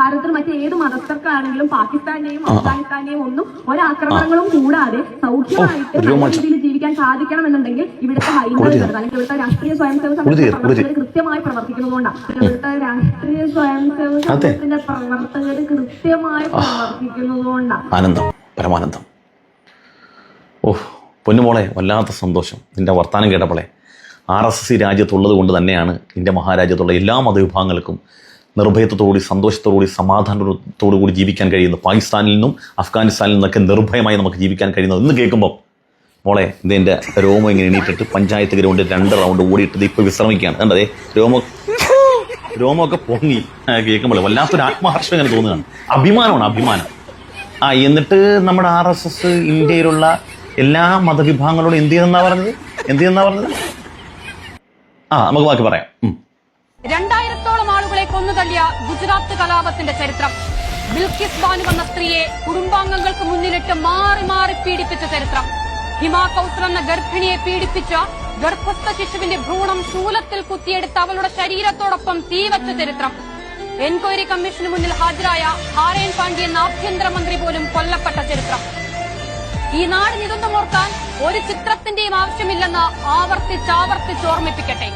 ഭാരതത്തിൽ മറ്റേത് മതസ്ഥർക്കാണെങ്കിലും പാകിസ്ഥാനെയും അഫ്ഗാനിസ്ഥാനെയും ഒന്നും ഒരാക്രമണങ്ങളും കൂടാതെ സൗഖ്യമായിട്ട് നല്ല രീതിയിൽ ജീവിക്കാൻ സാധിക്കണമെന്നുണ്ടെങ്കിൽ ഇവിടുത്തെ ഹൈന്ദവർ അല്ലെങ്കിൽ ഇവിടുത്തെ രാഷ്ട്രീയ സ്വയംസേവക സംഘടനകൾ കൃത്യമായി പ്രവർത്തിക്കുന്നതുകൊണ്ടാണ്. ഇവിടുത്തെ രാഷ്ട്രീയ സ്വയംസേവക സംഘത്തിന്റെ പ്രവർത്തകർ കൃത്യമായി പ്രവർത്തിക്കുന്നതുകൊണ്ടാണ്. ആനന്ദം, പരമാനന്ദം. പൊന്നുമോളെ, വല്ലാത്ത സന്തോഷം നിന്റെ വർത്താനം കേട്ടപ്പോളെ. RSS രാജ്യത്തുള്ളത് കൊണ്ട് തന്നെയാണ് ഇന്ത്യ മഹാരാജ്യത്തുള്ള എല്ലാ മതവിഭാഗങ്ങൾക്കും നിർഭയത്വത്തോടുകൂടി സന്തോഷത്തോടുകൂടി സമാധാനത്തോടു കൂടി ജീവിക്കാൻ കഴിയുന്നത്. പാകിസ്ഥാനിൽ നിന്നും അഫ്ഗാനിസ്ഥാനിൽ നിന്നൊക്കെ നിർഭയമായി നമുക്ക് ജീവിക്കാൻ കഴിയുന്നത് എന്ന് കേൾക്കുമ്പോൾ മോളെ, ഇതിൻ്റെ രോമം ഇങ്ങനെ എണീറ്റിട്ട് പഞ്ചായത്ത് ഗ്രൗണ്ടിൽ 2 റൗണ്ട് ഓടിയിട്ടത് ഇപ്പോൾ വിശ്രമിക്കുകയാണ്. കണ്ടതേ രോമമൊക്കെ പൊങ്ങി കേൾക്കുമ്പോൾ വല്ലാത്തൊരു ആത്മഹർഷം ഇങ്ങനെ തോന്നുകയാണ്. അഭിമാനമാണ്, അഭിമാനം. എന്നിട്ട് നമ്മുടെ RSS ഇന്ത്യയിലുള്ള എല്ലാ മതവിഭാഗങ്ങളോടും എന്ത് ചെയ്യുന്ന പറഞ്ഞത് നമുക്ക് ബാക്കി പറയാം. 2000-ഓളം ആളുകളെ കൊന്നുതള്ളിയ ഗുജറാത്ത് കലാപത്തിന്റെ ചരിത്രം, ബിൽക്കിസ് ബാനു എന്ന സ്ത്രീയെ കുടുംബാംഗങ്ങൾക്ക് മുന്നിലിട്ട് മാറി മാറി പീഡിപ്പിച്ച ചരിത്രം, ഹിമ കൗസർ എന്ന ഗർഭിണിയെ പീഡിപ്പിച്ച ഗർഭസ്ഥ ശിശുവിന്റെ ഭ്രൂണം ശൂലത്തിൽ കുത്തിയെടുത്ത് അവളുടെ ശരീരത്തോടൊപ്പം തീവച്ച ചരിത്രം, എൻക്വയറി കമ്മീഷന് മുന്നിൽ ഹാജരായ ഹാരേൻ പാണ്ഡ്യ എന്ന ആഭ്യന്തരമന്ത്രി പോലും കൊല്ലപ്പെട്ട ചരിത്രം. ഈ നാടിന് ഇതൊന്നും ഓർക്കാൻ ഒരു ചിത്രത്തിന്റെയും ആവശ്യമില്ലെന്ന് ആവർത്തിച്ച് ഓർമ്മിപ്പിക്കട്ടെ.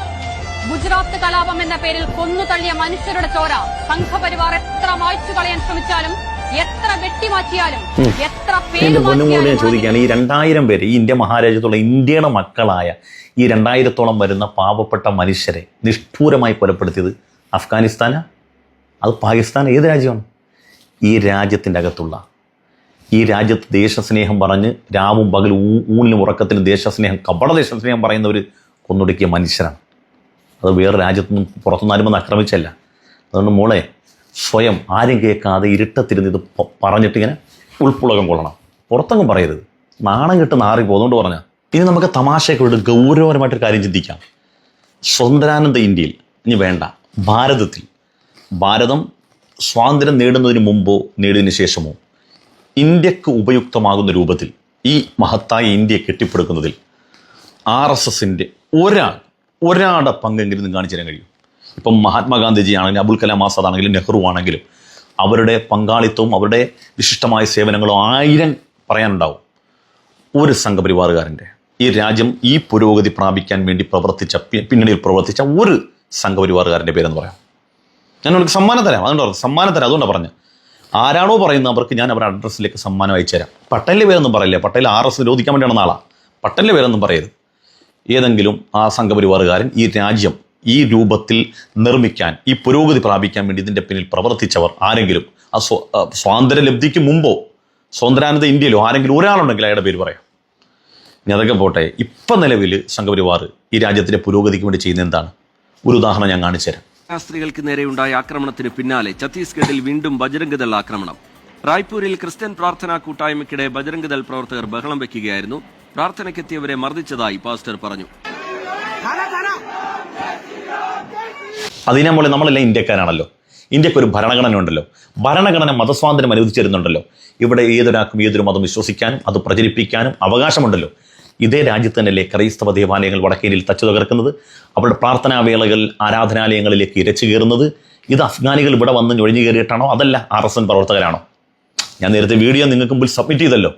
ഗുജറാത്ത് കലാപം എന്ന പേരിൽ കൊന്നുതള്ളിയ മനുഷ്യരുടെ ചോര സംഘപരിവാർ എത്ര മായ്ച്ചു കളയാൻ ശ്രമിച്ചാലും, എത്ര വെട്ടിമാറ്റിയാലും, എത്ര പേര് ചോദിക്കുകയാണ്. ഈ 2000 പേര് ഈ ഇന്ത്യ മഹാരാജ്യത്തുള്ള ഇന്ത്യയുടെ മക്കളായ ഈ 2000-ഓളം വരുന്ന പാവപ്പെട്ട മനുഷ്യരെ നിഷ്ഠൂരമായി കൊലപ്പെടുത്തിയത് അഫ്ഗാനിസ്ഥാനാ, അത് പാകിസ്ഥാൻ, ഏത് രാജ്യമാണ്? ഈ രാജ്യത്തിൻ്റെ അകത്തുള്ള, ഈ രാജ്യത്ത് ദേശസ്നേഹം പറഞ്ഞ് രാവും പകലും ഊണിനും ഉറക്കത്തിലും ദേശസ്നേഹം, കപട ദേശസ്നേഹം പറയുന്നവർ കൊന്നൊടുക്കിയ മനുഷ്യരാണ്. അത് വേറെ രാജ്യത്തൊന്നും പുറത്തുനിന്ന് വന്ന് ആക്രമിച്ചല്ല. അതുകൊണ്ട് മോളെ, സ്വയം ആരും കേൾക്കാതെ ഇരുട്ടത്തിരുന്ന് ഇത് പറഞ്ഞിട്ടിങ്ങനെ ഉൾപ്പുളകം കൊള്ളണം, പുറത്തങ്ങും പറയരുത്, നാണം കെട്ട് നാറിപ്പോ. അതുകൊണ്ട് പറഞ്ഞാൽ ഇനി നമുക്ക് തമാശയൊക്കെ ഗൗരവപരമായിട്ടൊരു കാര്യം ചിന്തിക്കാം. സ്വതന്ത്രാനന്ദ ഇന്ത്യയിൽ, ഇനി വേണ്ട ഭാരതത്തിൽ, ഭാരതം സ്വാതന്ത്ര്യം നേടുന്നതിന് മുമ്പോ നേടിയതിന് ശേഷമോ ഇന്ത്യക്ക് ഉപയുക്തമാകുന്ന രൂപത്തിൽ ഈ മഹത്തായ ഇന്ത്യയെ കെട്ടിപ്പടുക്കുന്നതിൽ RSSന്റെ ഒരാളുടെ പങ്കെങ്കിലും നിങ്ങൾ കാണിച്ചു തരാൻ കഴിയും. ഇപ്പം മഹാത്മാഗാന്ധിജി ആണെങ്കിലും അബുൽ കലാം ആസാദ് ആണെങ്കിലും നെഹ്റു ആണെങ്കിലും അവരുടെ പങ്കാളിത്തവും അവരുടെ വിശിഷ്ടമായ സേവനങ്ങളും 1000 പറയാനുണ്ടാവും. ഒരു സംഘപരിവാറുകാരൻ്റെ, ഈ രാജ്യം ഈ പുരോഗതി പ്രാപിക്കാൻ വേണ്ടി പിന്നണിയിൽ പ്രവർത്തിച്ച ഒരു സംഘപരിവാറുകാരൻ്റെ പേരെന്ന് പറയാം. ഞാൻ അവർക്ക് സമ്മാനം തരാം. അതുകൊണ്ടാണ് പറഞ്ഞത്. ആരാണോ പറയുന്നത് അവർക്ക് ഞാൻ അവരുടെ അഡ്രസ്സിലേക്ക് സമ്മാനം അയച്ചു തരാം. പട്ടേലിൻ്റെ പേരൊന്നും പറയില്ല, പട്ടേൽ RSS നിരോധിക്കാൻ വേണ്ടിയാണ് നാളാണ്. പട്ടേലിൻ്റെ പേരൊന്നും പറയരുത്. ഏതെങ്കിലും ആ സംഘപരിവാറുകാരൻ ഈ രാജ്യം ഈ രൂപത്തിൽ നിർമ്മിക്കാൻ, ഈ പുരോഗതി പ്രാപിക്കാൻ വേണ്ടി ഇതിൻ്റെ പിന്നിൽ പ്രവർത്തിച്ചവർ ആരെങ്കിലും, ആ സ്വാതന്ത്ര്യ ലബ്ധിക്ക് മുമ്പോ സ്വതന്ത്രാനന്ദ ഇന്ത്യയിലോ ആരെങ്കിലും ഒരാളുണ്ടെങ്കിൽ അയാളുടെ പേര് പറയാം. ഇനി അതൊക്കെ പോട്ടെ. ഇപ്പം നിലവിൽ സംഘപരിവാർ ഈ രാജ്യത്തിൻ്റെ പുരോഗതിക്ക് വേണ്ടി ചെയ്യുന്ന എന്താണ്? ഒരു ഉദാഹരണം ഞാൻ കാണിച്ചു തരാം. സ്ത്രീകൾക്ക് നേരെയുണ്ടായ ആക്രമണത്തിന് പിന്നാലെ ഛത്തീസ്ഗഡിൽ വീണ്ടും ബജ്രംഗ് ദൾ ആക്രമണം. റായ്പൂരിൽ ക്രിസ്ത്യൻ പ്രാർത്ഥനാ കൂട്ടായ്മയ്ക്കിടെ ബജ്രംഗ് ദൾ പ്രവർത്തകർ ബഹളം വെക്കുകയായിരുന്നു. പ്രാർത്ഥനയ്ക്കെത്തിയവരെ മർദ്ദിച്ചതായി പാസ്റ്റർ പറഞ്ഞു. അതിനെ പോലെ നമ്മളെല്ലാം ഇന്ത്യക്കാരാണല്ലോ. ഇന്ത്യക്ക് ഒരു ഭരണഘടന ഉണ്ടല്ലോ. ഭരണഘടന മതസ്വാതന്ത്ര്യം അനുവദിച്ചു തരുന്നുണ്ടല്ലോ. ഇവിടെ ഏതൊരാൾക്കും ഏതൊരു മതം വിശ്വസിക്കാനും അത് പ്രചരിപ്പിക്കാനും അവകാശമുണ്ടല്ലോ. ഇതേ രാജ്യത്ത് തന്നെയല്ലേ ക്രൈസ്തവ ദേവാലയങ്ങൾ വടക്കേന്ത്യയിൽ തച്ചു തകർക്കുന്നത്, അവരുടെ പ്രാർത്ഥനാവേളകൾ ആരാധനാലയങ്ങളിലേക്ക് ഇരച്ചു കയറുന്നത്? ഇത് അഫ്ഗാനികൾ ഇവിടെ വന്ന് ഞൊഴിഞ്ഞു കയറിയിട്ടാണോ, അതല്ല RSS പ്രവർത്തകരാണോ? ഞാൻ നേരത്തെ വീഡിയോ നിങ്ങൾക്ക് മുമ്പിൽ സബ്മിറ്റ് ചെയ്തല്ലോ.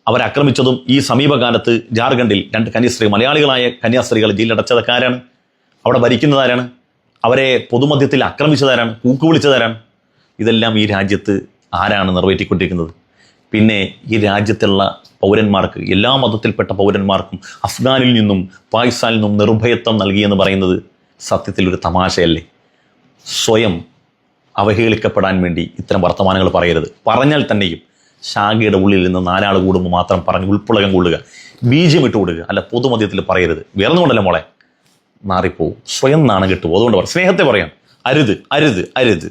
അവരാക്രമിച്ചതും ഈ സമീപകാലത്ത് ജാർഖണ്ഡിൽ 2 കന്യാസ്ത്രീ, മലയാളികളായ കന്യാസ്ത്രീകൾ ജയിലടച്ചതൊക്കെ ആരാണ്? അവിടെ ഭരിക്കുന്നതാരാണ്? അവരെ പൊതുമധ്യത്തിൽ ആക്രമിച്ചതാരാണ്? കൂക്കുവിളിച്ചതാരാണ്? ഇതെല്ലാം ഈ രാജ്യത്ത് ആരാണ് നിറവേറ്റിക്കൊണ്ടിരിക്കുന്നത്? പിന്നെ ഈ രാജ്യത്തുള്ള പൗരന്മാർക്ക്, എല്ലാ മതത്തിൽപ്പെട്ട പൗരന്മാർക്കും അഫ്ഗാനിൽ നിന്നും പാകിസ്ഥാനിൽ നിന്നും നിർഭയത്വം നൽകിയെന്ന് പറയുന്നത് സത്യത്തിൽ ഒരു തമാശയല്ലേ? സ്വയം അവഹേളിക്കപ്പെടാൻ വേണ്ടി ഇത്തരം വർത്തമാനങ്ങൾ പറയരുത്. പറഞ്ഞാൽ തന്നെയും ശാഖയുടെ ഉള്ളിൽ നിന്ന് 4 ആൾ കൂടുമ്പോൾ മാത്രം പറഞ്ഞ് ഉൾപ്പുളകം കൊള്ളുക, ബീജം ഇട്ട് കൊടുക്കുക, അല്ല പൊതുമധ്യത്തിൽ പറയരുത്. വേറൊന്നുകൊണ്ടല്ല മോളെ, മാറിപ്പോവും, സ്വയം നാണം കെട്ടുപോകും. അതുകൊണ്ട് സ്നേഹത്തെ പറയാം, അരുത്.